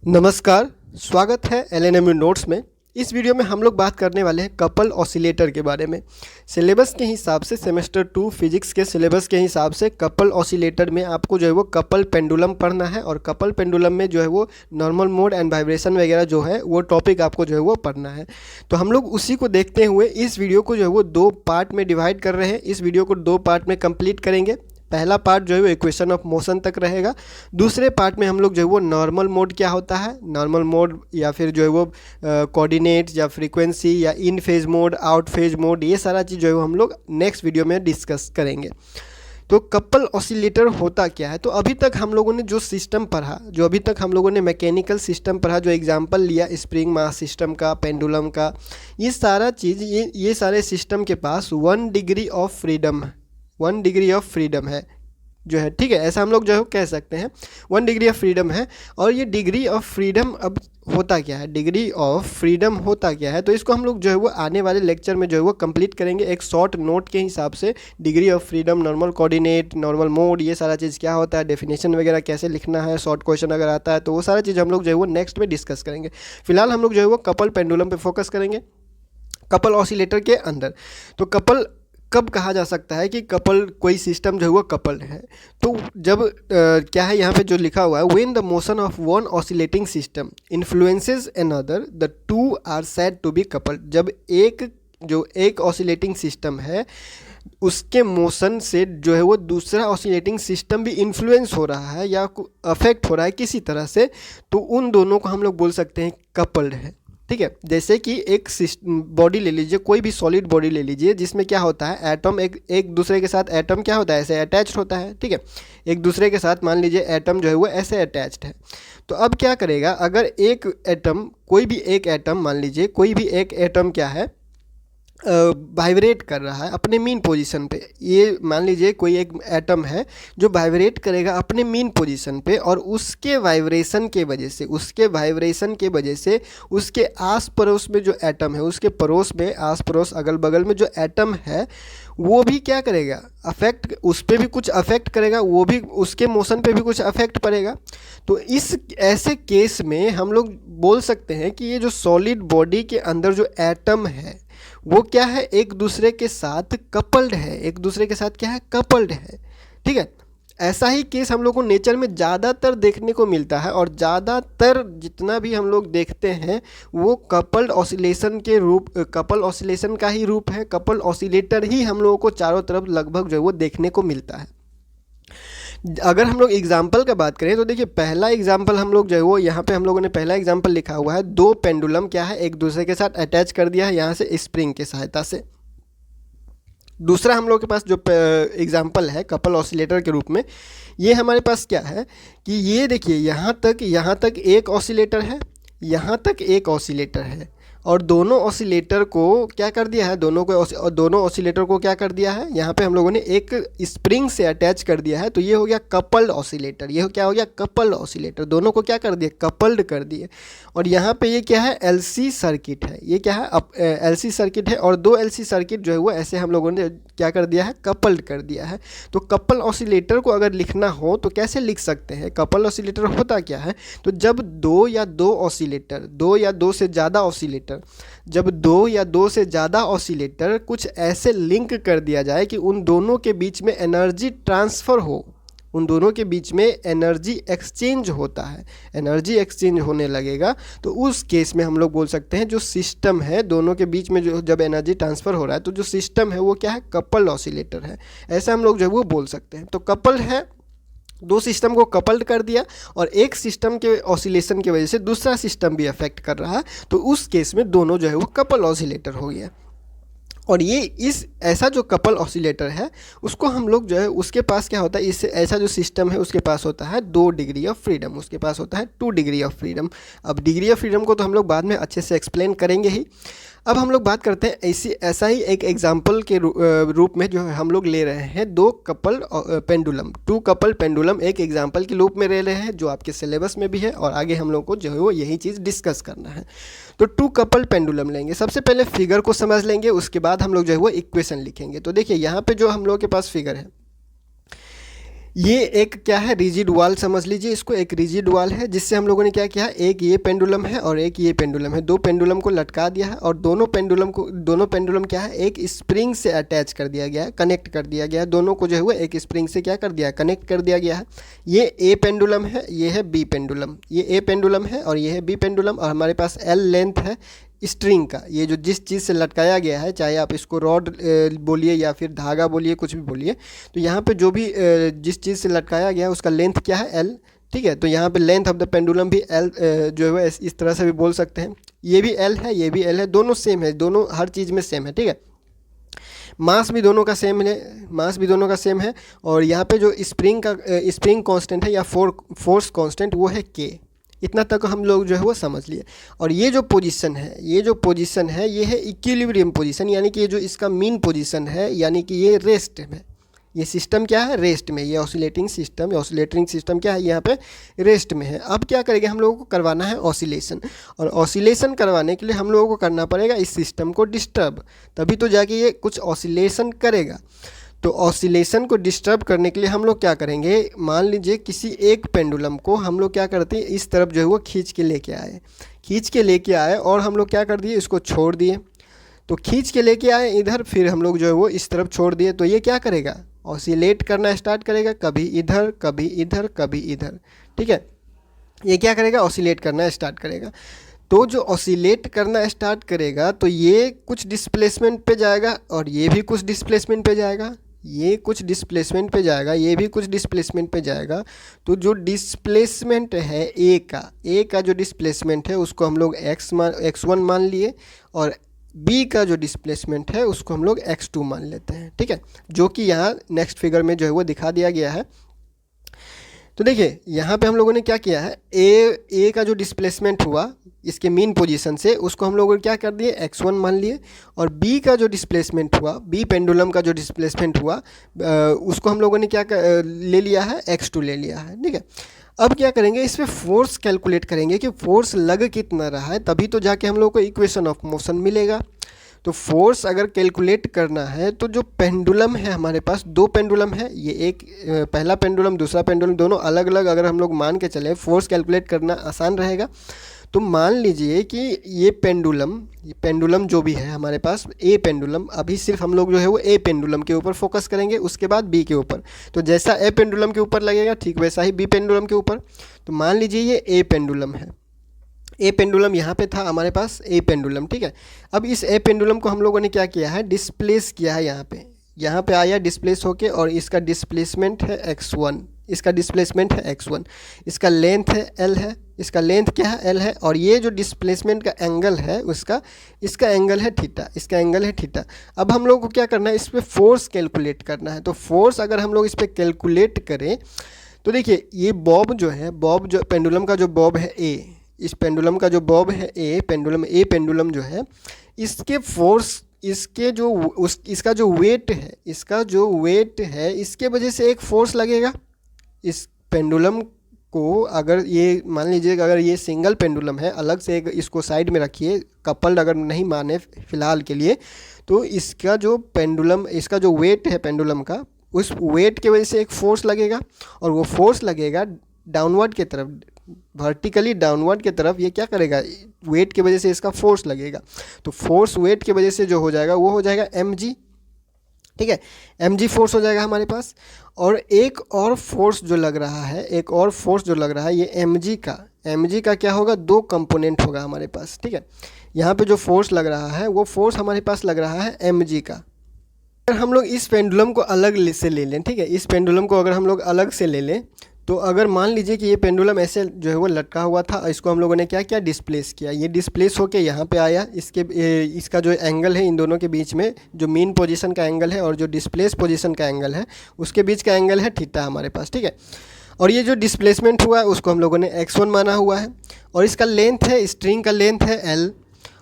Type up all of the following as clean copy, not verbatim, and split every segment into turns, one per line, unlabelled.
नमस्कार, स्वागत है एलएनएमयू नोट्स में। इस वीडियो में हम लोग बात करने वाले हैं कपल ऑसिलेटर के बारे में। सिलेबस के हिसाब से सेमेस्टर 2 फिजिक्स के सिलेबस के हिसाब से कपल ऑसिलेटर में आपको जो है वो कपल पेंडुलम पढ़ना है और कपल पेंडुलम में जो है वो नॉर्मल मोड एंड वाइब्रेशन वगैरह जो है वो टॉपिक आपको जो है वो पढ़ना है। तो हम लोग उसी को देखते हुए इस वीडियो को जो है वो 2 पार्ट में डिवाइड कर रहे हैं। इस वीडियो को 2 पार्ट में कंप्लीट करेंगे। पहला पार्ट जो है वो इक्वेशन ऑफ मोशन तक रहेगा। दूसरे पार्ट में हम लोग जो है वो नॉर्मल मोड क्या होता है, नॉर्मल मोड या फिर जो है वो कोऑर्डिनेट्स या फ्रीक्वेंसी या in phase mode, out phase mode, ये सारा चीज़ जो है वो हम लोग नेक्स्ट वीडियो में डिस्कस करेंगे। तो कपल ऑसिलेटर होता क्या है? तो अभी तक हम लोगों ने जो सिस्टम पढ़ा, जो अभी तक हम लोगों ने मैकेनिकल सिस्टम पढ़ा, जो एग्जांपल लिया स्प्रिंग मास सिस्टम का, पेंडुलम का, ये सारा चीज़ ये सारे सिस्टम के पास 1 डिग्री ऑफ फ्रीडम है, 1 डिग्री ऑफ फ्रीडम है जो है, ठीक है, ऐसा हम लोग जो है कह सकते हैं 1 डिग्री ऑफ फ्रीडम है। और ये डिग्री ऑफ फ्रीडम अब होता क्या है, डिग्री ऑफ फ्रीडम होता क्या है, तो इसको हम लोग जो है वो आने वाले लेक्चर में जो है वो कंप्लीट करेंगे एक शॉर्ट नोट के हिसाब से। Degree of freedom, normal coordinate, normal mode, ये सारा चीज़ क्या होता है, डेफिनेशन वगैरह कैसे लिखना है, शॉर्ट क्वेश्चन अगर आता है तो वो सारा चीज़ हम लोग जो है वो नेक्स्ट में डिस्कस करेंगे। फिलहाल हम लोग जो है वो कपल पेंडुलम पे फोकस करेंगे कपल ऑसिलेटर के अंदर। तो कपल कब कहा जा सकता है कि कपल कोई सिस्टम जो है वो कपल है? तो जब क्या है यहाँ पे जो लिखा हुआ है, when the motion of one oscillating system influences another the two are said to be coupled. जब एक ऑसिलेटिंग सिस्टम है उसके मोशन से जो है वो दूसरा ऑसिलेटिंग सिस्टम भी इन्फ्लुएंस हो रहा है या अफेक्ट हो रहा है किसी तरह से, तो उन दोनों को हम लोग बोल सकते हैं कपल्ड है, ठीक है। जैसे कि एक बॉडी ले लीजिए, कोई भी सॉलिड बॉडी ले लीजिए जिसमें क्या होता है, एटम एक दूसरे के साथ एटम क्या होता है, ऐसे अटैच्ड होता है, ठीक है। एक दूसरे के साथ मान लीजिए एटम जो है वो ऐसे अटैच्ड है। तो अब क्या करेगा, अगर एक एटम, कोई भी एक एटम मान लीजिए, कोई भी एक एटम क्या है, वाइब्रेट कर रहा है अपने मीन पोजीशन पे। ये मान लीजिए कोई एक एटम है जो वाइब्रेट करेगा अपने मीन पोजीशन पे, और उसके वाइब्रेशन के वजह से उसके आस पड़ोस में जो एटम है, उसके पड़ोस में, आस पड़ोस अगल बगल में जो एटम है वो भी क्या करेगा, अफेक्ट, उस पर भी कुछ अफेक्ट करेगा, वो भी उसके मोशन पे भी कुछ अफेक्ट पड़ेगा। तो इस ऐसे केस में हम लोग बोल सकते हैं कि ये जो सॉलिड बॉडी के अंदर जो एटम है वो क्या है, एक दूसरे के साथ कपल्ड है, एक दूसरे के साथ क्या है, कपल्ड है, ठीक है। ऐसा ही केस हम लोग को नेचर में ज़्यादातर देखने को मिलता है, और ज़्यादातर जितना भी हम लोग देखते हैं वो कपल्ड ऑसिलेशन के रूप, कपल ऑसिलेशन का ही रूप है। कपल ऑसिलेटर ही हम लोगों को चारों तरफ लगभग जो है वो देखने को मिलता है। अगर हम लोग एग्जाम्पल का बात करें तो देखिए, पहला एग्जाम्पल हम लोग जो है वो यहाँ पे हम लोगों ने पहला एग्जाम्पल लिखा हुआ है, 2 पेंडुलम क्या है एक दूसरे के साथ अटैच कर दिया है यहाँ से स्प्रिंग की सहायता से। दूसरा हम लोग के पास जो एग्जाम्पल है कपल ऑसिलेटर के रूप में, ये हमारे पास क्या है कि ये देखिए, यहाँ तक एक ऑसिलेटर है, यहाँ तक एक ऑसिलेटर है, और दोनों ऑसिलेटर को क्या कर दिया है, दोनों ऑसिलेटर को क्या कर दिया है, यहाँ पे हम लोगों ने एक स्प्रिंग से अटैच कर दिया है। तो ये हो गया कपल्ड ऑसिलेटर, ये क्या हो गया, कपल्ड ऑसिलेटर, दोनों को क्या कर दिए, कपल्ड कर दिए। और यहाँ पे ये क्या है, एलसी सर्किट है, ये क्या है, एलसी सर्किट है, और 2 एलसी सर्किट जो है वो ऐसे हम लोगों ने क्या कर दिया है, कपल्ड कर दिया है। तो कपल ऑसिलेटर को अगर लिखना हो तो कैसे लिख सकते हैं, कपल ऑसिलेटर होता क्या है, तो जब 2 या 2 ऑसिलेटर, 2 या 2 से ज़्यादा ऑसिलेटर, जब 2 या 2 से ज़्यादा ऑसिलेटर कुछ ऐसे लिंक कर दिया जाए कि उन दोनों के बीच में एनर्जी ट्रांसफ़र हो, उन दोनों के बीच में एनर्जी एक्सचेंज होता है, एनर्जी एक्सचेंज होने लगेगा, तो उस केस में हम लोग बोल सकते हैं जो सिस्टम है दोनों के बीच में जो जब एनर्जी ट्रांसफ़र हो रहा है तो जो सिस्टम है वो क्या है, कपल ऑसिलेटर है, ऐसा हम लोग जो है वो बोल सकते हैं। तो कपल है, 2 सिस्टम को कपल्ड कर दिया, और एक सिस्टम के ऑसिलेशन की वजह से दूसरा सिस्टम भी अफेक्ट कर रहा है, तो उस केस में दोनों जो है वो कपल ऑसिलेटर हो गया। और ये ऐसा जो कपल ऑसिलेटर है उसको हम लोग जो है, उसके पास क्या होता है, इससे ऐसा जो सिस्टम है उसके पास होता है 2 डिग्री ऑफ फ्रीडम, उसके पास होता है 2 डिग्री ऑफ फ्रीडम। अब डिग्री ऑफ फ्रीडम को तो हम लोग बाद में अच्छे से एक्सप्लेन करेंगे ही। अब हम लोग बात करते हैं ऐसा ही एक एग्जाम्पल के रूप में जो हम लोग ले रहे हैं 2 कपल पेंडुलम, 2 कपल पेंडुलम एक एग्जाम्पल के रूप में ले रहे हैं जो आपके सिलेबस में भी है, और आगे हम लोग को जो है वो यही चीज़ डिस्कस करना है। तो 2 कपल पेंडुलम लेंगे, सबसे पहले फिगर को समझ लेंगे, उसके बाद हम लोग जो है वो इक्वेशन लिखेंगे। तो देखिए यहाँ पे जो हम लोग के पास फिगर है, ये एक क्या है, रिजिड वॉल समझ लीजिए इसको, एक रिजिड वॉल है जिससे हम लोगों ने क्या किया है, एक ये पेंडुलम है और एक ये पेंडुलम है, दो पेंडुलम को लटका दिया है और दोनों पेंडुलम क्या है, एक स्प्रिंग से अटैच कर दिया गया है, कनेक्ट कर दिया गया है, दोनों को जो है वो एक स्प्रिंग से क्या कर दिया है, कनेक्ट कर दिया गया है। ये ए पेंडुलम है, ये है बी पेंडुलम, ये ए पेंडुलम है और ये है बी पेंडुलम, और हमारे पास एल लेंथ है स्ट्रिंग का, ये जो जिस चीज़ से लटकाया गया है, चाहे आप इसको रॉड बोलिए या फिर धागा बोलिए, कुछ भी बोलिए, तो यहाँ पे जो भी जिस चीज़ से लटकाया गया है उसका लेंथ क्या है, एल। ठीक है, तो यहाँ पे लेंथ ऑफ द पेंडुलम भी एल जो है इस तरह से भी बोल सकते हैं। ये भी एल है, ये भी एल है, दोनों सेम है, दोनों हर चीज़ में सेम है। ठीक है, मास भी दोनों का सेम है, मास भी दोनों का सेम है। और यहाँ पे जो स्प्रिंग कांस्टेंट है या फोर्स कांस्टेंट वो है के। इतना तक हम लोग जो है वो समझ लिए। और ये जो पोजीशन है ये है इक्विलिब्रियम पोजीशन, यानी कि ये जो इसका मीन पोजीशन है, यानी कि ये रेस्ट में, ये सिस्टम क्या है, रेस्ट में, ये ऑसिलेटिंग सिस्टम क्या है, यहाँ पे रेस्ट में है। अब क्या करेंगे, हम लोगों को करवाना है ऑसिलेशन, और ऑसिलेशन करवाने के लिए हम लोगों को करना पड़ेगा इस सिस्टम को डिस्टर्ब, तभी तो जाके ये कुछ ऑसिलेशन करेगा। तो ऑसिलेशन को डिस्टर्ब करने के लिए हम लोग क्या करेंगे, मान लीजिए किसी एक पेंडुलम को हम लोग क्या करते हैं, इस तरफ जो है वो खींच के लेके आए और हम लोग क्या कर दिए, इसको छोड़ दिए। तो खींच के लेके आए इधर, फिर हम लोग जो है वो इस तरफ छोड़ दिए, तो ये क्या करेगा, ऑसिलेट करना स्टार्ट करेगा, कभी इधर कभी इधर कभी इधर। ठीक है, ये क्या करेगा, ऑसिलेट करना स्टार्ट करेगा। तो जो ऑसिलेट करना स्टार्ट करेगा तो ये कुछ डिस्प्लेसमेंट पे जाएगा और ये भी कुछ डिस्प्लेसमेंट पे जाएगा, ये कुछ डिस्प्लेसमेंट पे जाएगा, ये भी कुछ डिस्प्लेसमेंट पे जाएगा। तो जो डिस्प्लेसमेंट है ए का जो डिस्प्लेसमेंट है उसको हम लोग x1 मान लिए, और बी का जो डिस्प्लेसमेंट है उसको हम लोग x2 मान लेते हैं। ठीक है, जो कि यहाँ नेक्स्ट फिगर में जो है वो दिखा दिया गया है। तो देखिए यहाँ पे हम लोगों ने क्या किया है, ए का जो डिस्प्लेसमेंट हुआ इसके मीन पोजीशन से, उसको हम लोगों ने क्या कर दिए, x1 मान लिए, और बी का जो डिस्प्लेसमेंट हुआ, बी पेंडुलम का जो डिस्प्लेसमेंट हुआ उसको हम लोगों ने क्या ले लिया है, x2 ले लिया है। ठीक है, अब क्या करेंगे, इस पर फोर्स कैलकुलेट करेंगे कि फोर्स लग कितना रहा है, तभी तो जाके हम लोग को इक्वेशन ऑफ मोशन मिलेगा। तो फोर्स अगर कैलकुलेट करना है तो जो पेंडुलम है, हमारे पास दो पेंडुलम है, ये एक पहला पेंडुलम दूसरा पेंडुलम, दोनों अलग अलग अगर हम लोग मान के चले, फोर्स कैलकुलेट करना आसान रहेगा। तो मान लीजिए कि ये पेंडुलम जो भी है हमारे पास, ए पेंडुलम, अभी सिर्फ हम लोग जो है वो ए पेंडुलम के ऊपर फोकस करेंगे, उसके बाद बी के ऊपर। तो जैसा ए पेंडुलम के ऊपर लगेगा ठीक वैसा ही बी पेंडुलम के ऊपर। तो मान लीजिए ये ए पेंडुलम है, ए पेंडुलम यहाँ पे था हमारे पास, ए पेंडुलम। ठीक है, अब इस ए पेंडुलम को हम लोगों ने क्या किया है, डिस्प्लेस किया है, यहाँ पे आया डिस्प्लेस होके, और इसका डिस्प्लेसमेंट है x1, इसका डिस्प्लेसमेंट है x1, इसका लेंथ है l है, इसका लेंथ क्या है, l है, और ये जो डिस्प्लेसमेंट का एंगल है इसका एंगल है थीटा, अब हम लोग को क्या करना है, इस पर फोर्स कैलकुलेट करना है। तो फोर्स अगर हम लोग इस पर कैलकुलेट करें तो देखिए ये बॉब जो पेंडुलम का जो बॉब है ए, इस पेंडुलम का जो बॉब है ए पेंडुलम जो है, इसके फोर्स, इसका जो वेट है इसके वजह से एक फोर्स लगेगा इस पेंडुलम को। अगर ये मान लीजिए अगर ये सिंगल पेंडुलम है, अलग से एक इसको साइड में रखिए, कपल्ड अगर नहीं माने फिलहाल के लिए, तो इसका जो वेट है पेंडुलम का, उस वेट के वजह से एक फोर्स लगेगा, और वो फोर्स लगेगा डाउनवर्ड की तरफ, वर्टिकली डाउनवर्ड की तरफ। ये क्या करेगा, वेट की वजह से इसका फोर्स लगेगा, तो फोर्स वेट की वजह से जो हो जाएगा वो हो जाएगा mg। ठीक है, mg फोर्स हो जाएगा हमारे पास। और एक और फोर्स जो लग रहा है, ये mg का क्या होगा, दो कंपोनेंट होगा हमारे पास। ठीक है, यहाँ पे जो फोर्स लग रहा है वो फोर्स हमारे पास लग रहा है mg का। अगर हम लोग इस पेंडुलम को अलग से ले लें, ठीक है, इस पेंडुलम को अगर हम लोग अलग से ले लें, तो अगर मान लीजिए कि ये पेंडुलम ऐसे जो है वो लटका हुआ था, इसको हम लोगों ने क्या किया, डिस्प्लेस किया, ये डिस्प्लेस होके यहाँ पे आया, इसका जो एंगल है इन दोनों के बीच में, जो मीन पोजीशन का एंगल है और जो डिस्प्लेस पोजीशन का एंगल है, उसके बीच का एंगल है थीटा हमारे पास। ठीक है, और ये जो डिस्प्लेसमेंट हुआ है उसको हम लोगों ने x1 माना हुआ है, और इसका लेंथ है, स्ट्रिंग का लेंथ है l,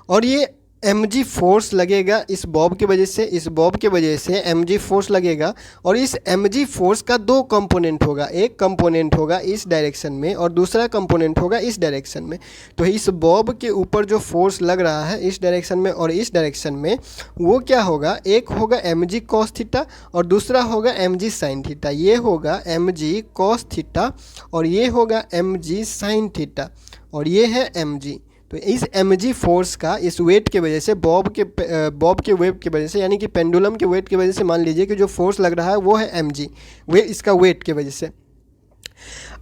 और ये mg फोर्स लगेगा इस बॉब की वजह से, इस बॉब की वजह से mg फोर्स लगेगा। और इस mg फोर्स का दो कंपोनेंट होगा, एक कंपोनेंट होगा इस डायरेक्शन में और दूसरा कंपोनेंट होगा इस डायरेक्शन में। तो इस बॉब के ऊपर जो फोर्स लग रहा है इस डायरेक्शन में और इस डायरेक्शन में, वो क्या होगा, एक होगा mg cos थीटा और दूसरा होगा mg sin थीटा। ये होगा mg cos थीटा और ये होगा mg sin थीटा और ये है mg। तो इस mg फोर्स का इस वेट के वजह से, बॉब के वेट की वजह से, यानी कि पेंडुलम के वेट की वजह से मान लीजिए कि जो फोर्स लग रहा है वो है mg, वे इसका वेट के वजह से।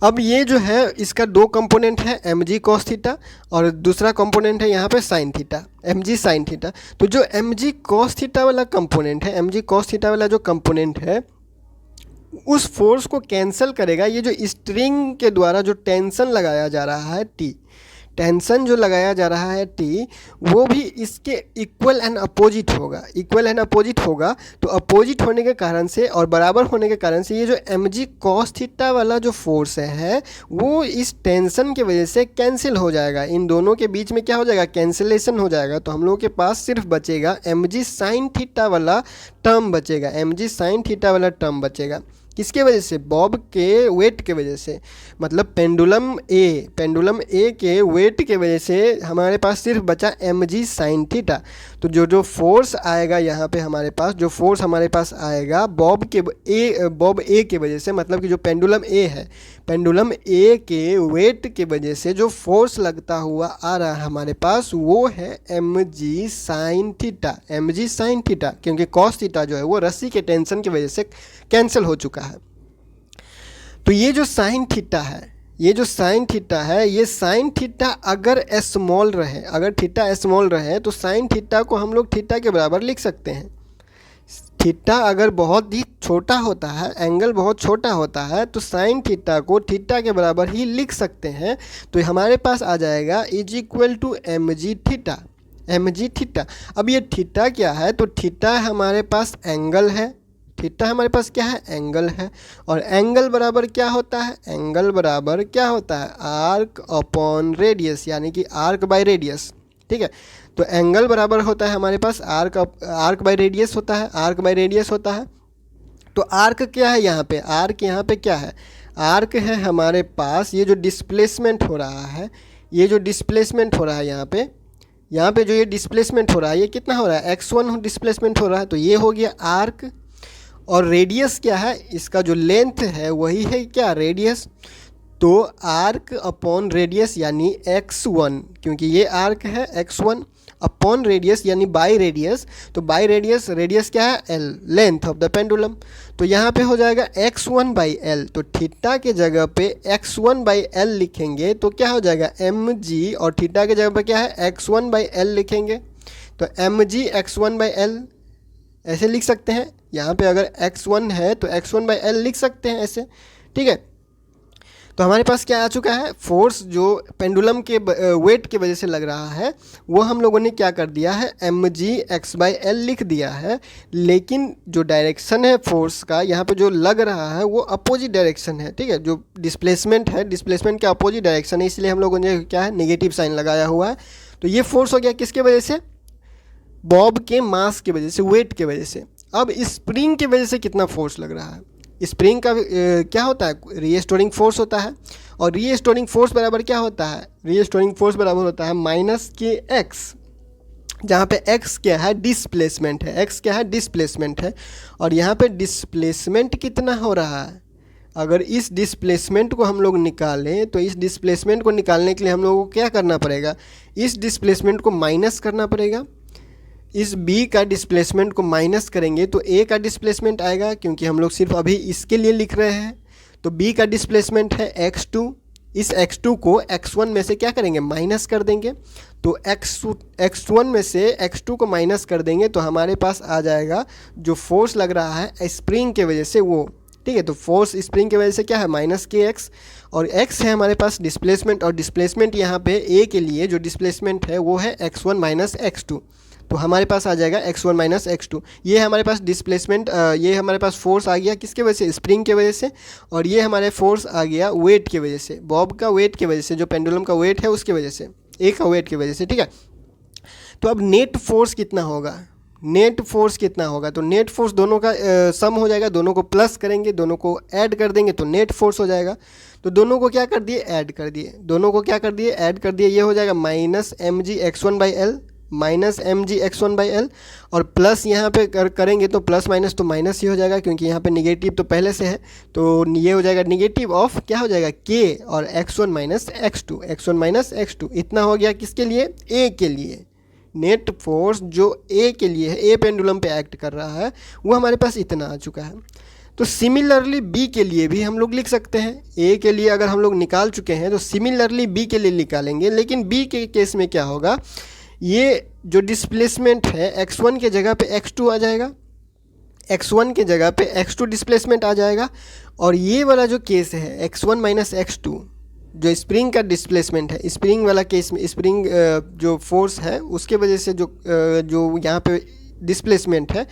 अब ये जो है इसका दो कंपोनेंट है, mg cos थीटा और दूसरा कंपोनेंट है यहाँ पे sin theta, mg sin theta. तो जो mg cos थीटा वाला कंपोनेंट है, mg cos थीटा वाला जो कंपोनेंट है, उस फोर्स को कैंसिल करेगा ये जो स्ट्रिंग के द्वारा जो टेंशन लगाया जा रहा है टी, टेंशन जो लगाया जा रहा है टी, वो भी इसके इक्वल एंड अपोजिट होगा, इक्वल एंड अपोजिट होगा। तो अपोजिट होने के कारण से और बराबर होने के कारण से ये जो mg cos थीटा वाला जो फोर्स है वो इस टेंशन की वजह से कैंसिल हो जाएगा, इन दोनों के बीच में क्या हो जाएगा, कैंसिलेशन हो जाएगा। तो हम लोगों के पास सिर्फ बचेगा mg sin थीटा वाला टर्म बचेगा, mg sin थीटा वाला टर्म बचेगा। किसके वजह से, बॉब के वेट के वजह से, मतलब पेंडुलम ए के वेट के वजह से हमारे पास सिर्फ बचा mg sin थीटा। तो जो फोर्स आएगा यहाँ पे हमारे पास, जो फोर्स हमारे पास आएगा बॉब ए के वजह से, मतलब कि जो पेंडुलम ए है, पेंडुलम ए के वेट के वजह से जो फोर्स लगता हुआ आ रहा है हमारे पास वो है mg sin theta, mg sin theta, क्योंकि cos थीटा जो है वो रस्सी के टेंशन की वजह से कैंसिल हो चुका है। तो ये जो साइन थीटा है, ये जो साइन थीटा है, ये साइन थीटा अगर स्मॉल रहे, अगर थीटा स्मॉल रहे तो साइन थीटा को हम लोग थीटा के बराबर लिख सकते हैं। थीटा अगर बहुत ही छोटा होता है, एंगल बहुत छोटा होता है, तो साइन थीटा को थीटा के बराबर ही लिख सकते हैं। तो हमारे पास आ जाएगा is equal to mg theta, mg theta. अब ये थीटा क्या है, तो थीटा हमारे पास एंगल है, थीटा हमारे पास क्या है, एंगल है। और एंगल बराबर क्या होता है, एंगल बराबर क्या होता है, आर्क अपॉन रेडियस, यानी कि आर्क बाय रेडियस। ठीक है, तो एंगल बराबर होता है हमारे पास आर्क बाय रेडियस होता है, आर्क बाय रेडियस होता है। तो आर्क क्या है यहाँ पे, आर्क यहाँ पे क्या है, आर्क है हमारे पास ये जो डिस्प्लेसमेंट हो रहा है, ये जो डिस्प्लेसमेंट हो रहा है यहाँ पे जो ये डिस्प्लेसमेंट हो रहा है, ये कितना हो रहा है, x1 डिस्प्लेसमेंट हो रहा है। तो ये हो गया आर्क। और रेडियस क्या है, इसका जो लेंथ है वही है क्या, रेडियस। तो आर्क अपॉन रेडियस यानी x1, क्योंकि ये आर्क है x1 अपॉन रेडियस यानी बाई रेडियस। तो बाई रेडियस, रेडियस क्या है, l, length of the pendulum. तो यहाँ पे हो जाएगा x1 बाई एल। तो थीटा के जगह पे x1 बाई एल लिखेंगे तो क्या हो जाएगा mg, और थीटा के जगह पे क्या है x1 बाई एल लिखेंगे। तो mg x1 बाई एल ऐसे लिख सकते हैं। यहाँ पे अगर x1 है तो x1 बाई एल लिख सकते हैं ऐसे। ठीक है, तो हमारे पास क्या आ चुका है, फोर्स जो पेंडुलम के वेट की वजह से लग रहा है वो हम लोगों ने क्या कर दिया है, mg x बाई एल लिख दिया है। लेकिन जो डायरेक्शन है फोर्स का यहाँ पे जो लग रहा है वो अपोजिट डायरेक्शन है। ठीक है, जो डिस्प्लेसमेंट है, डिस्प्लेसमेंट का अपोजिट डायरेक्शन है, इसलिए हम लोगों ने क्या है, नेगेटिव साइन लगाया हुआ है। तो ये फोर्स हो गया किसके वजह से, बॉब के मास की वजह से, वेट की वजह से। अब स्प्रिंग की वजह से कितना फोर्स लग रहा है, स्प्रिंग का क्या होता है, रीस्टोरिंग फोर्स होता है। और रीस्टोरिंग फोर्स बराबर क्या होता है, रीस्टोरिंग फोर्स बराबर होता है माइनस के एक्स, जहाँ पे x क्या है, डिस्प्लेसमेंट है, x क्या है, डिस्प्लेसमेंट है। और यहाँ पे डिस्प्लेसमेंट कितना हो रहा है, अगर इस डिस्प्लेसमेंट को हम लोग निकालें तो इस डिस्प्लेसमेंट को निकालने के लिए हम लोगों को क्या करना पड़ेगा, इस डिस्प्लेसमेंट को माइनस करना पड़ेगा। इस b का डिस्प्लेसमेंट को माइनस करेंगे तो a का डिस्प्लेसमेंट आएगा, क्योंकि हम लोग सिर्फ अभी इसके लिए लिख रहे हैं। तो b का डिस्प्लेसमेंट है x2, इस x2 को x1 में से क्या करेंगे, माइनस कर देंगे। तो x1 में से x2 को माइनस कर देंगे तो हमारे पास आ जाएगा जो फोर्स लग रहा है स्प्रिंग के वजह से वो। ठीक है, तो फोर्स स्प्रिंग की वजह से क्या है, माइनस के एक्स, और x है हमारे पास डिस्प्लेसमेंट, और डिस्प्लेसमेंट यहाँ पे a के लिए जो डिस्प्लेसमेंट है वो है x1 माइनस x2। तो हमारे पास आ जाएगा x1 माइनस x2। ये हमारे पास डिस्प्लेसमेंट, ये हमारे पास फोर्स आ गया किसके वजह से, स्प्रिंग के वजह से। और ये हमारे फोर्स आ गया वेट की वजह से, बॉब का वेट की वजह से, जो पेंडुलम का वेट है उसकी वजह से, ए का वेट की वजह से। ठीक है, तो अब नेट फोर्स कितना होगा, नेट फोर्स कितना होगा, तो नेट फोर्स दोनों का सम हो जाएगा, दोनों को प्लस करेंगे, दोनों को ऐड कर देंगे तो नेट फोर्स हो जाएगा। तो दोनों को क्या कर दिए, ऐड कर दिए, दोनों को क्या कर दिए, ऐड कर दिए, ये हो जाएगा minus m g x one by l, minus m g x one by l, और प्लस यहाँ पे करेंगे तो प्लस माइनस तो माइनस ही हो जाएगा, क्योंकि यहाँ पे निगेटिव तो पहले से है, तो ये हो जाएगा निगेटिव ऑफ क्या हो जाएगा, के और x one minus x two, x one minus x two, इतना हो गया किसके लिए, ए के लिए। नेट फोर्स जो ए के लिए है, ए पेंडुलम पे एक्ट कर रहा है, वो हमारे पास इतना आ चुका है। तो सिमिलरली बी के लिए भी हम लोग लिख सकते हैं, ए के लिए अगर हम लोग निकाल चुके हैं तो सिमिलरली बी के लिए निकालेंगे, लेकिन बी के केस में क्या होगा, ये जो डिस्प्लेसमेंट है x1 के जगह पे x2 आ जाएगा, x1 के जगह पे x2 डिस्प्लेसमेंट आ जाएगा, और ये वाला जो केस है x1 माइनस x2 जो स्प्रिंग का डिस्प्लेसमेंट है, स्प्रिंग वाला केस में स्प्रिंग जो फोर्स है उसके वजह से जो यहाँ पे डिस्प्लेसमेंट है,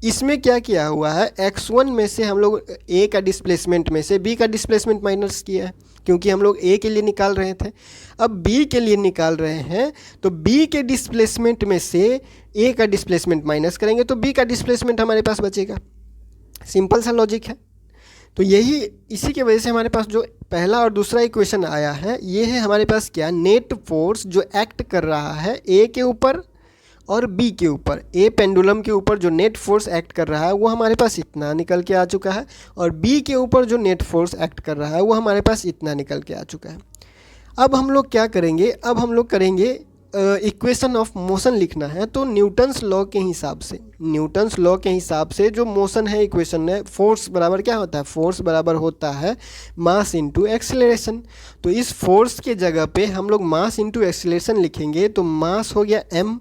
इसमें क्या किया हुआ है, x1 में से हम लोग a का डिस्प्लेसमेंट में से b का डिस्प्लेसमेंट माइनस किया है, क्योंकि हम लोग a के लिए निकाल रहे थे। अब b के लिए निकाल रहे हैं तो b के डिस्प्लेसमेंट में से a का डिस्प्लेसमेंट माइनस करेंगे तो b का डिस्प्लेसमेंट हमारे पास बचेगा। सिंपल सा लॉजिक है। तो यही इसी की वजह से हमारे पास जो पहला और दूसरा इक्वेशन आया है, ये है हमारे पास क्या, नेट फोर्स जो एक्ट कर रहा है a के ऊपर और बी के ऊपर, ए पेंडुलम के ऊपर जो नेट फोर्स एक्ट कर रहा है वो हमारे पास इतना निकल के आ चुका है, और बी के ऊपर जो नेट फोर्स एक्ट कर रहा है वो हमारे पास इतना निकल के आ चुका है। अब हम लोग क्या करेंगे, अब हम लोग करेंगे इक्वेशन ऑफ मोशन लिखना है, तो न्यूटन्स लॉ के हिसाब से, न्यूटन्स लॉ के हिसाब से जो मोशन है, इक्वेशन है, फोर्स बराबर क्या होता है, फोर्स बराबर होता है मास इनटू एक्सेलरेशन। तो इस फोर्स के जगह पे हम लोग मास इनटू एक्सेलरेशन लिखेंगे, तो मास हो गया m,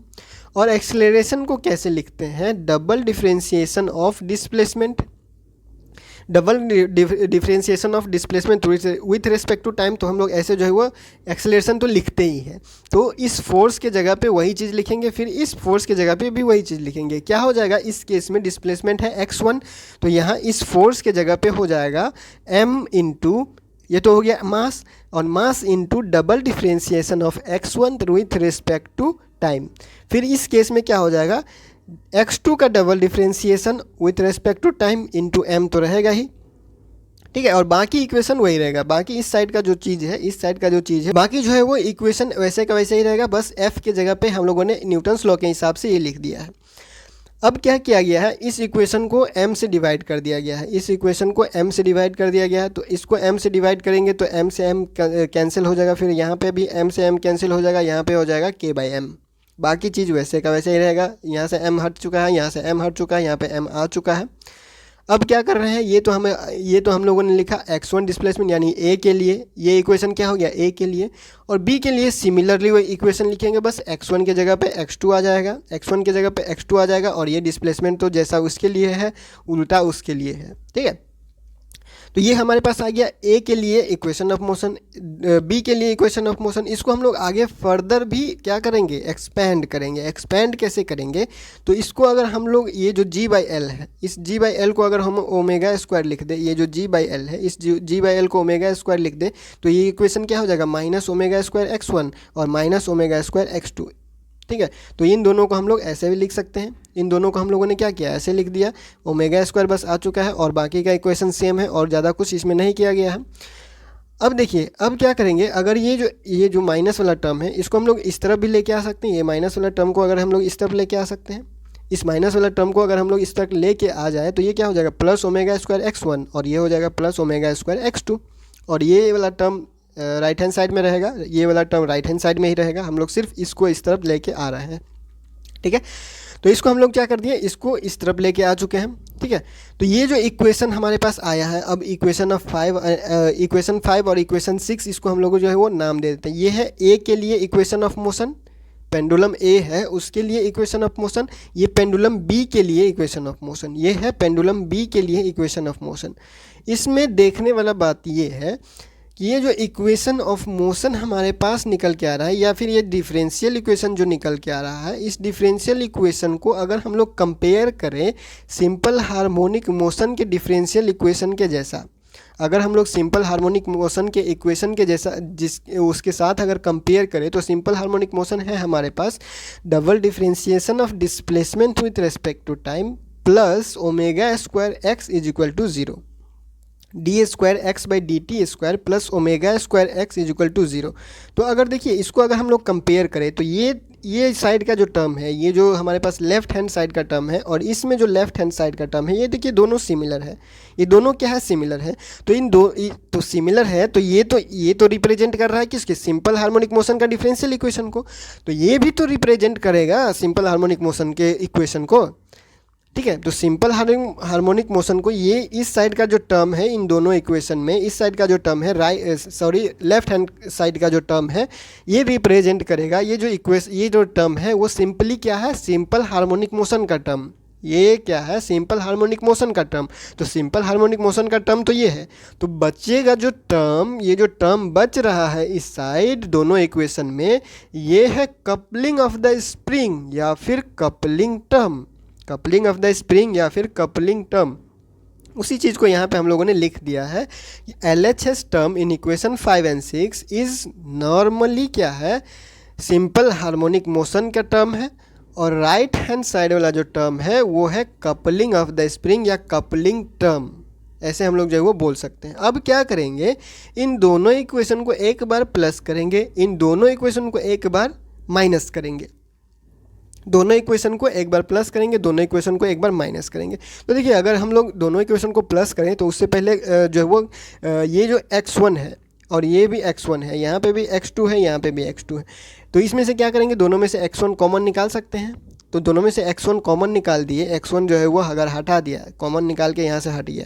और एक्सेलरेशन को कैसे लिखते हैं, double differentiation of displacement, double differentiation of displacement with respect to time. तो हम लोग ऐसे जो है वो एक्सेलरेशन तो लिखते ही हैं, तो इस फोर्स के जगह पे वही चीज़ लिखेंगे, फिर इस फोर्स के जगह पे भी वही चीज़ लिखेंगे। क्या हो जाएगा, इस केस में डिस्प्लेसमेंट है x1, तो यहाँ इस फोर्स के जगह पे हो जाएगा m इंटू, ये तो हो गया मास, और mass into double differentiation of x1 with respect to time. फिर इस केस में क्या हो जाएगा, x2 का double differentiation with respect to time into m तो रहेगा ही, ठीक है, और बाकी इक्वेशन वही रहेगा, बाकी इस साइड का जो चीज़ है, इस साइड का जो चीज़ है, बाकी जो है वो इक्वेशन वैसे का वैसे ही रहेगा, बस f के जगह पे हम लोगों ने न्यूटन्स लॉ के हिसाब से ये लिख दिया है। अब क्या किया गया है, इस इक्वेशन को m से डिवाइड कर दिया गया है, इस इक्वेशन को m से डिवाइड कर दिया गया है, तो इसको m से डिवाइड करेंगे तो m से m कैंसिल हो जाएगा, फिर यहाँ पे भी m से m कैंसिल हो जाएगा, यहाँ पे हो जाएगा k/m, बाकी चीज़ वैसे का वैसे ही रहेगा। यहाँ से m हट चुका है, यहाँ से m हट चुका है, यहाँ पे m आ चुका है। अब क्या कर रहे हैं, ये तो हम लोगों ने लिखा x1 डिस्प्लेसमेंट यानी a के लिए, ये इक्वेशन क्या हो गया a के लिए, और b के लिए सिमिलरली वो इक्वेशन लिखेंगे, बस x1 के जगह पे x2 आ जाएगा, x1 के जगह पे x2 आ जाएगा, और ये डिस्प्लेसमेंट तो जैसा उसके लिए है उल्टा उसके लिए है, ठीक है। तो ये हमारे पास आ गया a के लिए इक्वेशन ऑफ मोशन, b के लिए इक्वेशन ऑफ मोशन। इसको हम लोग आगे फर्दर भी क्या करेंगे, एक्सपेंड करेंगे। एक्सपेंड कैसे करेंगे, तो इसको अगर हम लोग ये जो g/l है, इस g/l को अगर हम ओमेगा स्क्वायर लिख दे, ये जो g/l है इस g/l को ओमेगा स्क्वायर लिख दे, तो ये इक्वेशन क्या हो जाएगा, माइनस ओमेगा स्क्वायर x1 और माइनस ओमेगा स्क्वायर x2, ठीक है। तो इन दोनों को हम लोग ऐसे भी लिख सकते हैं, इन दोनों को हम लोगों ने क्या किया, ऐसे लिख दिया, ओमेगा स्क्वायर बस आ चुका है, और बाकी का इक्वेशन सेम है और ज़्यादा कुछ इसमें नहीं किया गया है। अब देखिए, अब क्या करेंगे, अगर ये जो माइनस वाला टर्म है इसको हम लोग इस तरफ भी लेके आ सकते हैं, ये माइनस वाला टर्म को अगर हम लोग इस तरफ लेके आ सकते हैं, इस माइनस वाला टर्म को अगर हम लोग इस तरफ लेके आ जाए तो ये क्या हो जाएगा, प्लस ओमेगा स्क्वायर x1, और ये हो जाएगा प्लस ओमेगा स्क्वायर x2, और ये वाला टर्म राइट हैंड साइड में रहेगा, ये वाला टर्म राइट हैंड साइड में ही रहेगा, हम लोग सिर्फ इसको इस तरफ लेके आ रहे हैं, ठीक है। तो इसको हम लोग क्या कर दिए, इसको इस तरफ लेके आ चुके हैं, ठीक है। तो ये जो इक्वेशन हमारे पास आया है, अब इक्वेशन 5 और इक्वेशन 6 इसको हम लोग जो है वो नाम दे देते हैं। ये है a के लिए equation of motion, pendulum a है उसके लिए इक्वेशन ऑफ मोशन, ये पेंडुलम b के लिए इक्वेशन ऑफ मोशन, ये है पेंडुलम b के लिए इक्वेशन ऑफ मोशन। इसमें देखने वाला बात ये है कि ये जो इक्वेशन ऑफ मोशन हमारे पास निकल के आ रहा है, या फिर ये डिफरेंशियल इक्वेशन जो निकल के आ रहा है, इस डिफरेंशियल इक्वेशन को अगर हम लोग कंपेयर करें सिंपल हार्मोनिक मोशन के डिफरेंशियल इक्वेशन के जैसा, अगर हम लोग सिंपल हार्मोनिक मोशन के इक्वेशन के जैसा उसके साथ अगर कंपेयर करें तो सिंपल हार्मोनिक मोशन है हमारे पास double differentiation of displacement with respect to time plus omega square x is equal to 0, d square x by d t square plus omega square x is equal to 0। तो अगर देखिए इसको अगर हम लोग कंपेयर करें तो ये साइड का जो टर्म है, ये जो हमारे पास लेफ्ट हैंड साइड का टर्म है और इसमें जो लेफ्ट हैंड साइड का टर्म है, ये देखिए दोनों सिमिलर है। ये दोनों क्या है? सिमिलर है। तो इन दो तो सिमिलर है तो ये तो रिप्रेजेंट कर रहा है किसके? सिंपल हार्मोनिक मोशन का डिफरेंशियल इक्वेशन को। तो ये भी तो रिप्रेजेंट करेगा सिंपल हार्मोनिक मोशन के इक्वेशन को, ठीक है। तो सिंपल हार्मोनिक मोशन को ये इस साइड का जो टर्म है इन दोनों इक्वेशन में, इस साइड का जो टर्म है लेफ्ट हैंड साइड का जो टर्म है ये रिप्रेजेंट करेगा। ये जो टर्म है वो सिंपली क्या है? सिंपल हार्मोनिक मोशन का टर्म। ये क्या है? सिंपल हार्मोनिक मोशन का टर्म। तो सिंपल हार्मोनिक मोशन का टर्म तो ये है। तो बचेगा जो टर्म, ये जो टर्म बच रहा है इस साइड दोनों इक्वेशन में, ये है कपलिंग ऑफ द स्प्रिंग या फिर coupling term. Coupling of the spring या फिर कपलिंग टर्म, उसी चीज़ को यहाँ पे हम लोगों ने लिख दिया है। LHS टर्म इन इक्वेशन 5 और 6 इज नॉर्मली क्या है? सिंपल हार्मोनिक मोशन का टर्म है और राइट हैंड साइड वाला जो टर्म है वो है कपलिंग ऑफ द स्प्रिंग या कपलिंग टर्म। ऐसे हम लोग जो है वो बोल सकते हैं। अब क्या करेंगे? इन दोनों इक्वेशन को एक बार प्लस करेंगे, इन दोनों इक्वेशन को एक बार माइनस करेंगे। दोनों इक्वेशन को एक बार प्लस करेंगे, दोनों इक्वेशन को एक बार माइनस करेंगे। तो देखिए अगर हम लोग दोनों इक्वेशन को प्लस करें तो उससे पहले जो है वो ये जो x1 है और ये भी x1 है, यहाँ पे भी x2 है, यहाँ पे भी x2 है। तो इसमें से क्या करेंगे? दोनों में से x1 कॉमन निकाल सकते हैं। तो दोनों में से x1 कॉमन निकाल दिए, x1 जो है वो अगर हटा दिया, कॉमन निकाल के यहाँ से हट गया,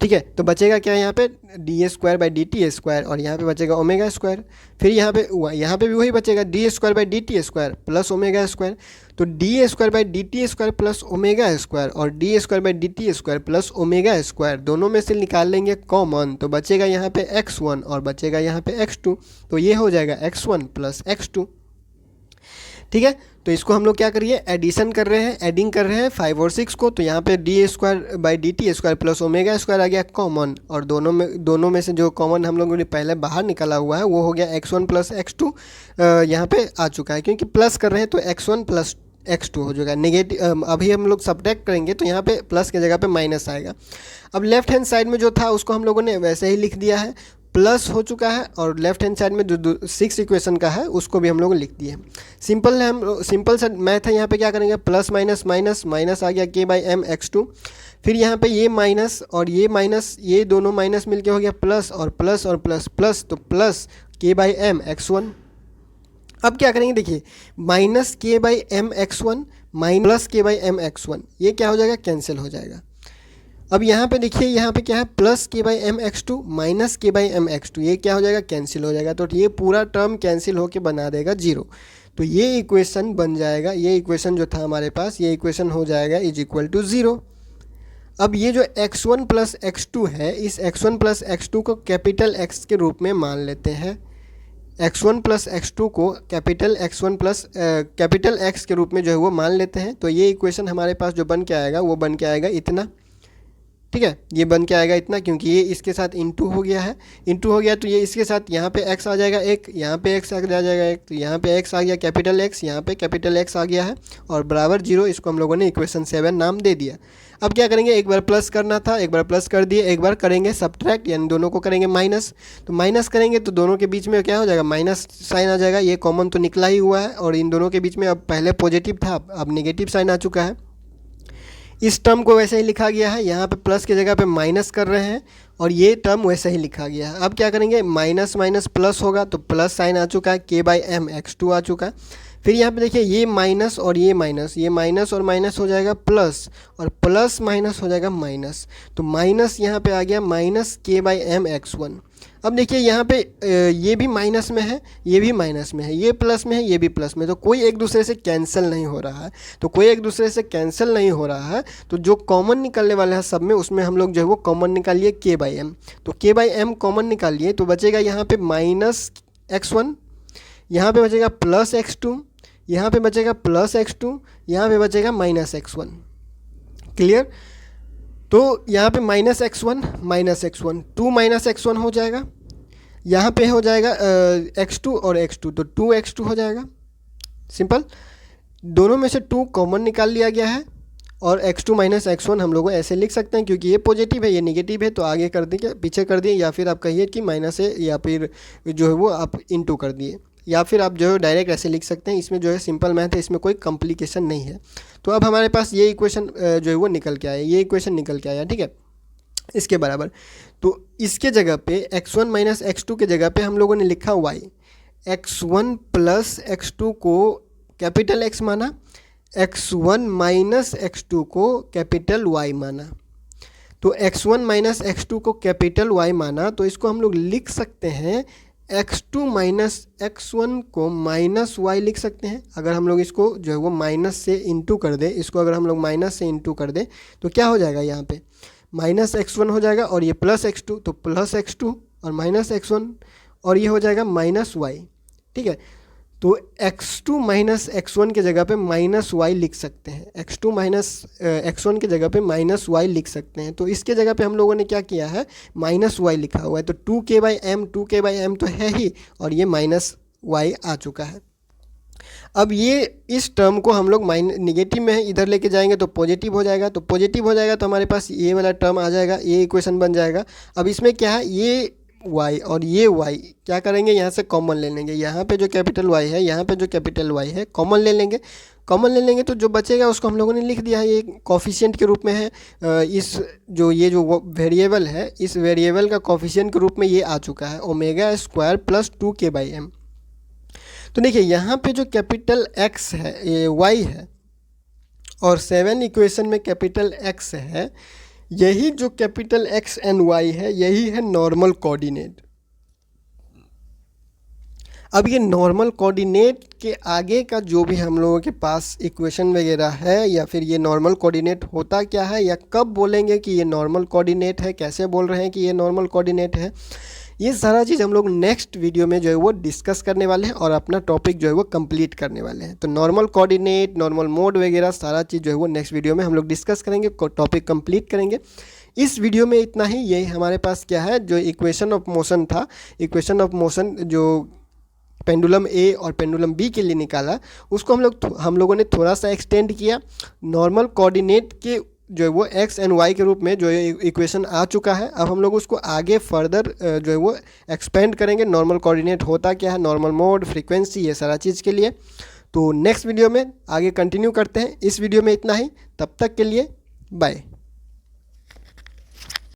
ठीक है। तो बचेगा क्या? यहाँ पे d square by d t square और यहाँ पे बचेगा ओमेगा स्क्वायर। फिर यहाँ पे भी वही बचेगा d square by d t square plus omega square. तो d square by d t square plus omega square और d square by d t square plus omega square दोनों में से निकाल लेंगे कॉमन। तो बचेगा यहाँ पे x1 और बचेगा यहाँ पे x2। तो ये हो जाएगा x1 प्लस x2, ठीक है। तो इसको हम लोग क्या करिए? एडिशन कर रहे हैं, एडिंग कर रहे हैं 5 और 6 को। तो यहाँ पे d square by d t square plus omega square आ गया कॉमन और दोनों में से जो कॉमन हम लोगों ने पहले बाहर निकाला हुआ है वो हो गया x1 प्लस x2 यहाँ पे आ चुका है। क्योंकि प्लस कर रहे हैं तो x1 प्लस x2 हो जाएगा। नेगेटिव अभी हम लोग सब्ट्रैक्ट करेंगे तो यहाँ पे प्लस की जगह पे माइनस आएगा। अब लेफ्ट हैंड साइड में जो था उसको हम लोगों ने वैसे ही लिख दिया है, प्लस हो चुका है। और लेफ्ट हैंड साइड में जो 6 इक्वेशन का है उसको भी हम लोग लिख दिए। सिंपल है, हम सिंपल सा मैथ है। यहाँ पे क्या करेंगे? प्लस माइनस माइनस माइनस आ गया k बाई एम x2। फिर यहाँ पे ये माइनस और ये माइनस, ये दोनों माइनस मिलके हो गया प्लस और प्लस और प्लस प्लस, तो plus k by m x1। अब क्या करेंगे? देखिए minus k by m x1 minus k by m x1, ये क्या हो जाएगा? कैंसिल हो जाएगा। अब यहाँ पे देखिए, यहाँ पे क्या है? Plus k by m x2 minus k by m x2, ये क्या हो जाएगा? कैंसिल हो जाएगा। तो ये पूरा टर्म कैंसिल होके बना देगा 0। तो ये इक्वेशन बन जाएगा, ये इक्वेशन जो था हमारे पास, ये इक्वेशन हो जाएगा इज इक्वल टू 0। अब ये जो x1 प्लस x2 है, इस x1 प्लस x2 को कैपिटल X के रूप में मान लेते हैं। x1 प्लस x2 को capital x1 plus capital X के रूप में जो है वो मान लेते हैं। तो ये इक्वेशन हमारे पास जो बन के आएगा वो बन के आएगा इतना, ठीक है। ये बन के आएगा इतना, क्योंकि ये इसके साथ इंटू हो गया है, इंटू हो गया तो ये इसके साथ यहाँ पे x आ जाएगा एक, यहाँ पे x आ जाएगा एक, तो यहाँ पे x आ गया कैपिटल X, यहाँ पे कैपिटल X आ गया है और बराबर 0। इसको हम लोगों ने इक्वेशन 7 नाम दे दिया। अब क्या करेंगे? एक बार प्लस करना था, एक बार प्लस कर दिए, एक बार करेंगे सब्ट्रैक्ट, यानी दोनों को करेंगे माइनस। तो माइनस करेंगे तो दोनों के बीच में क्या हो जाएगा? माइनस साइन आ जाएगा। ये कॉमन तो निकला ही हुआ है और इन दोनों के बीच में अब पहले पॉजिटिव था, अब नेगेटिव साइन आ चुका है। इस टर्म को वैसे ही लिखा गया है, यहाँ पे प्लस की जगह पे माइनस कर रहे हैं और ये टर्म वैसे ही लिखा गया है। अब क्या करेंगे? माइनस माइनस प्लस होगा, तो प्लस साइन आ चुका है, k बाई एम x2 आ चुका है। फिर यहाँ पे देखिए ये माइनस और ये माइनस, ये माइनस और माइनस हो जाएगा प्लस और प्लस माइनस हो जाएगा माइनस। तो माइनस यहाँ पे आ गया minus k by m x1। अब देखिए यहाँ पे ये भी माइनस में है, ये भी माइनस में है, ये प्लस में है, ये भी प्लस में, तो कोई एक दूसरे से कैंसिल नहीं हो रहा है। तो कोई एक दूसरे से कैंसिल नहीं हो रहा है तो जो कॉमन निकलने वाला है सब में, उसमें हम लोग जो है वो कॉमन निकालिए k बाई एम। तो k बाई एम कॉमन निकालिए तो बचेगा यहाँ पे माइनस x1, यहाँ पे बचेगा प्लस x2, यहाँ पे बचेगा प्लस x2, यहाँ पे बचेगा माइनस x1। क्लियर? तो यहाँ पे -x1 -x1 2 -x1 हो जाएगा, यहाँ पे हो जाएगा x2 और x2, तो 2x2 हो जाएगा। सिंपल, दोनों में से 2 कॉमन निकाल लिया गया है और x2 -x1 हम लोग ऐसे लिख सकते हैं, क्योंकि ये पॉजिटिव है ये नेगेटिव है, तो आगे कर दिए पीछे कर दिए, या फिर आप कहिए कि माइनस है, या फिर जो है वो आप इनटू कर दिए, या फिर आप जो है डायरेक्ट ऐसे लिख सकते हैं। इसमें जो है सिंपल मैथ है, इसमें कोई कॉम्प्लिकेशन नहीं है। तो अब हमारे पास ये इक्वेशन जो है वो निकल के आया, ये इक्वेशन निकल के आया, ठीक है, इसके बराबर। तो इसके जगह पे x1 -x2 के जगह पे हम लोगों ने लिखा y, x1 + x2 को कैपिटल X माना, x1 - x2 को कैपिटल Y माना। तो x1 - x2 को कैपिटल Y माना, तो इसको हम लोग लिख सकते हैं x2 - x1 को -y लिख सकते हैं। अगर हम लोग इसको जो है वो माइनस से इंटू कर दें, इसको अगर हम लोग माइनस से इंटू कर दें तो क्या हो जाएगा, यहाँ पे -x1 हो जाएगा और ये +x2, तो +x2 और -x1 और ये हो जाएगा -y, ठीक है। तो x2 - x1 के जगह पे -y लिख सकते हैं, x2 - x1 के जगह पे -y लिख सकते हैं। तो इसके जगह पे हम लोगों ने क्या किया है, -y लिखा हुआ है, तो 2k/m तो है ही, और ये -y आ चुका है। अब ये इस टर्म को हम लोग नेगेटिव में इधर लेके जाएंगे तो पॉजिटिव हो जाएगा, तो पॉजिटिव हो जाएगा तो हमारे पास ये वाला टर्म आ जाएगा, ये इक्वेशन बन जाएगा। अब इसमें क्या है, ये y और ये y क्या करेंगे, यहाँ से कॉमन ले लेंगे, यहाँ पे जो कैपिटल Y है, यहाँ पे जो कैपिटल Y है, कॉमन ले लेंगे। कॉमन ले लेंगे तो जो बचेगा उसको हम लोगों ने लिख दिया है, ये कॉफिशिएंट के रूप में है। इस जो ये जो वेरिएबल है, इस वेरिएबल का कॉफिशिएंट के रूप में ये आ चुका है, ω² + 2k/m। तो देखिए यहाँ पे जो कैपिटल X है, ये Y है, और 7 इक्वेशन में कैपिटल X है, यही जो कैपिटल X एंड Y है, यही है नॉर्मल कोऑर्डिनेट। अब ये नॉर्मल कोऑर्डिनेट के आगे का जो भी हम लोगों के पास इक्वेशन वगैरह है, या फिर ये नॉर्मल कोऑर्डिनेट होता क्या है, या कब बोलेंगे कि ये नॉर्मल कोऑर्डिनेट है, कैसे बोल रहे हैं कि ये नॉर्मल कोऑर्डिनेट है, ये सारा चीज़ हम लोग नेक्स्ट वीडियो में जो है वो डिस्कस करने वाले हैं और अपना टॉपिक जो है वो कंप्लीट करने वाले हैं। तो नॉर्मल कोऑर्डिनेट, नॉर्मल मोड वगैरह सारा चीज़ जो है वो नेक्स्ट वीडियो में हम लोग डिस्कस करेंगे, टॉपिक कंप्लीट करेंगे। इस वीडियो में इतना ही। यही हमारे पास क्या है, जो इक्वेशन ऑफ मोशन था, इक्वेशन ऑफ मोशन जो पेंडुलम ए और पेंडुलम बी के लिए निकाला, उसको हम लोगों ने थोड़ा सा एक्सटेंड किया। नॉर्मल कोऑर्डिनेट के जो है वो एक्स एंड वाई के रूप में जो है इक्वेशन आ चुका है। अब हम लोग उसको आगे फर्दर जो है वो एक्सपेंड करेंगे, नॉर्मल कोऑर्डिनेट होता क्या है, नॉर्मल मोड, फ्रीक्वेंसी, ये सारा चीज़ के लिए। तो नेक्स्ट वीडियो में आगे कंटिन्यू करते हैं। इस वीडियो में इतना ही, तब तक के लिए बाय।